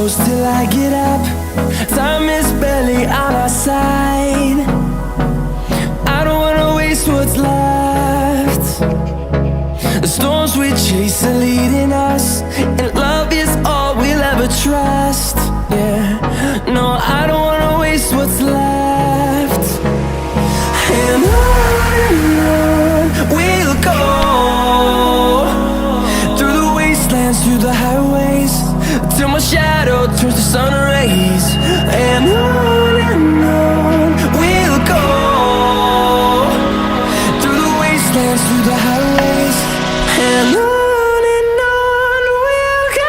close till I get up. Time is barely on our side. I don't wanna waste what's left. The storms we chase are leading us, and love is all we'll ever trust. Yeah, no, I don't wanna waste what's left. And on we'll go, through the wastelands, through the highways, till my shadow turns to sun rays. And on we'll go, through the wastelands, through the highways, and on we'll go.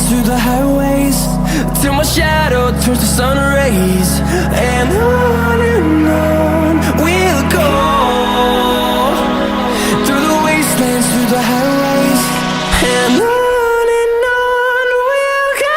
Through the highways, till my shadow turns to sun rays. And on we'll go, through the wastelands, through the highways, and on we'll go.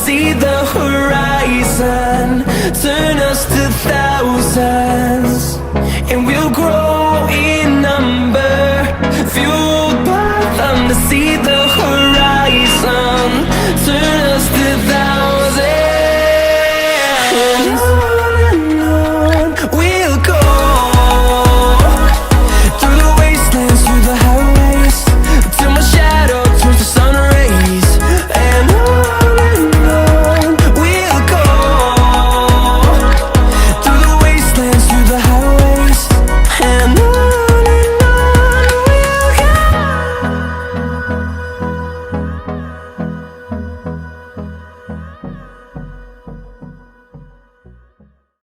See the horizon turn us to thousands, and we'll grow